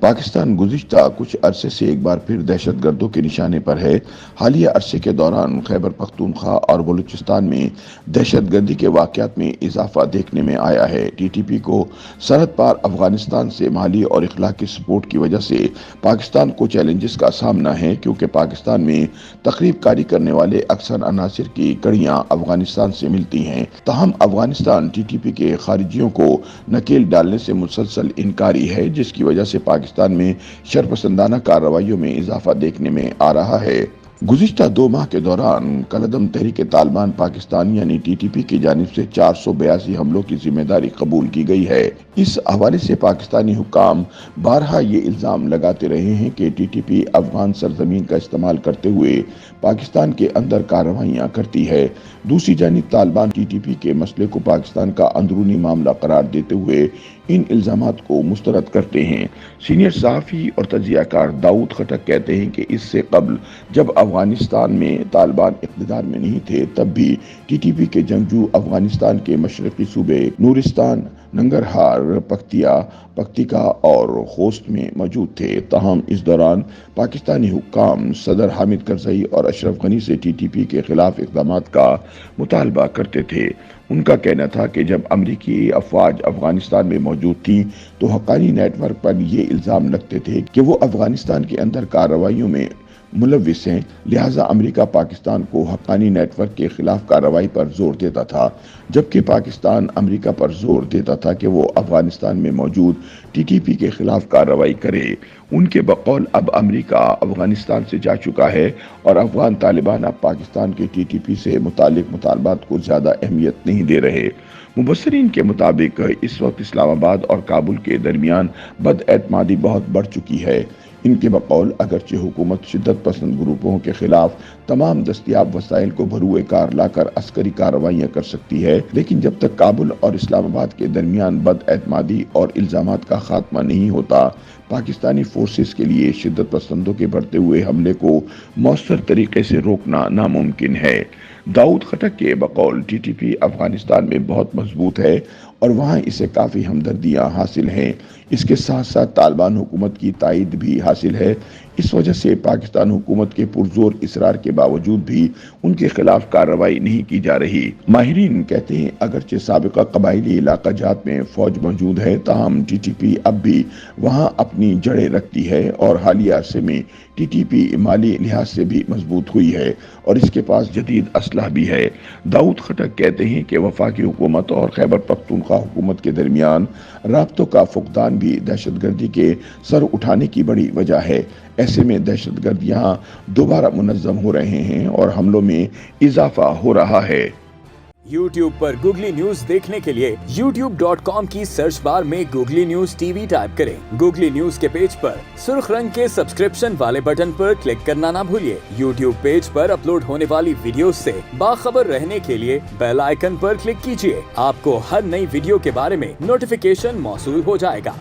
پاکستان گزشتہ کچھ عرصے سے ایک بار پھر دہشت گردوں کے نشانے پر ہے۔ حالیہ عرصے کے دوران خیبر پختونخوا اور بلوچستان میں دہشت گردی کے واقعات میں اضافہ دیکھنے میں آیا ہے۔ ٹی ٹی پی کو سرحد پار افغانستان سے مالی اور اخلاقی سپورٹ کی وجہ سے پاکستان کو چیلنجز کا سامنا ہے، کیونکہ پاکستان میں تخریب کاری کرنے والے اکثر عناصر کی کڑیاں افغانستان سے ملتی ہیں۔ تاہم افغانستان ٹی ٹی پی کے خارجیوں کو نکیل ڈالنے سے مسلسل انکاری ہے، جس کی وجہ سے پاکستان میں شرپسندانہ کارروائیوں میں اضافہ دیکھنے میں آ رہا ہے۔ گزشتہ 2 ماہ کے دوران کالعدم تحریک طالبان پاکستان یعنی ٹی ٹی پی کی جانب سے 482 حملوں کی ذمہ داری قبول کی گئی ہے۔ اس حوالے سے پاکستانی حکام بارہا یہ الزام لگاتے رہے ہیں کہ ٹی ٹی پی افغان سرزمین کا استعمال کرتے ہوئے پاکستان کے اندر کارروائیاں کرتی ہے۔ دوسری جانب طالبان ٹی ٹی پی کے مسئلے کو پاکستان کا اندرونی معاملہ قرار دیتے ہوئے ان الزامات کو مسترد کرتے ہیں۔ سینئر صحافی اور تجزیہ کار داؤد خٹک کہتے ہیں کہ اس سے قبل جب افغانستان میں طالبان اقتدار میں نہیں تھے، تب بھی ٹی ٹی پی کے جنگجو افغانستان کے مشرقی صوبے نورستان، ننگرہار، پکتیکا اور خوست میں موجود تھے۔ تاہم اس دوران پاکستانی حکام صدر حامد کرزئی اور اشرف غنی سے ٹی ٹی پی کے خلاف اقدامات کا مطالبہ کرتے تھے۔ ان کا کہنا تھا کہ جب امریکی افواج افغانستان میں موجود تھیں تو حقانی نیٹ ورک پر یہ الزام لگتے تھے کہ وہ افغانستان کے اندر کارروائیوں میں ملوث ہیں، لہٰذا امریکہ پاکستان کو حقانی نیٹ ورک کے خلاف کارروائی پر زور دیتا تھا، جبکہ پاکستان امریکہ پر زور دیتا تھا کہ وہ افغانستان میں موجود ٹی ٹی پی کے خلاف کارروائی کرے۔ ان کے بقول اب امریکہ افغانستان سے جا چکا ہے اور افغان طالبان اب پاکستان کے ٹی ٹی پی سے متعلق مطالبات کو زیادہ اہمیت نہیں دے رہے۔ مبصرین کے مطابق اس وقت اسلام آباد اور کابل کے درمیان بد اعتمادی بہت بڑھ چکی ہے۔ ان کے بقول اگرچہ حکومت شدت پسند گروپوں کے خلاف تمام دستیاب وسائل کو بھروئے کار لا کر عسکری کارروائیاں کر سکتی ہے، لیکن جب تک کابل اور اسلام آباد کے درمیان بد اعتمادی اور الزامات کا خاتمہ نہیں ہوتا، پاکستانی فورسز کے لیے شدت پسندوں کے بڑھتے ہوئے حملے کو مؤثر طریقے سے روکنا ناممکن ہے۔ داؤد خٹک کے بقول ٹی ٹی پی افغانستان میں بہت مضبوط ہے اور وہاں اسے کافی ہمدردیاں حاصل ہیں۔ اس کے ساتھ ساتھ طالبان حکومت کی تائید بھی حاصل ہے۔ اس وجہ سے پاکستان حکومت کے پرزور اصرار کے باوجود بھی ان کے خلاف کارروائی نہیں کی جا رہی۔ ماہرین کہتے ہیں اگرچہ سابقہ قبائلی علاقہ جات میں فوج موجود ہے، تاہم ٹی ٹی پی اب بھی وہاں اپنی جڑیں رکھتی ہے اور حالیہ عرصے میں ٹی ٹی پی مالی لحاظ سے بھی مضبوط ہوئی ہے اور اس کے پاس جدید اسلحہ بھی ہے۔ داؤد خٹک کہتے ہیں کہ وفاقی حکومت اور خیبر پختونخوا حکومت کے درمیان رابطوں کا فقدان بھی دہشت گردی کے سر اٹھانے کی بڑی وجہ ہے۔ ایسے میں دہشت گرد یہاں دوبارہ منظم ہو رہے ہیں اور حملوں میں اضافہ ہو رہا ہے۔ YouTube پر گوگلی نیوز دیکھنے کے لیے youtube.com کی سرچ بار میں googly news T V type کریں۔ گوگلی نیوز کے پیج پر سرخ رنگ کے سبسکرپشن والے بٹن پر کلک کرنا نہ بھولیے۔ YouTube پیج پر اپلوڈ ہونے والی ویڈیوز سے باخبر رہنے کے لیے بیل آئیکن پر کلک کیجیے۔ آپ کو ہر نئی ویڈیو کے بارے میں نوٹیفیکیشن موصول ہو جائے گا۔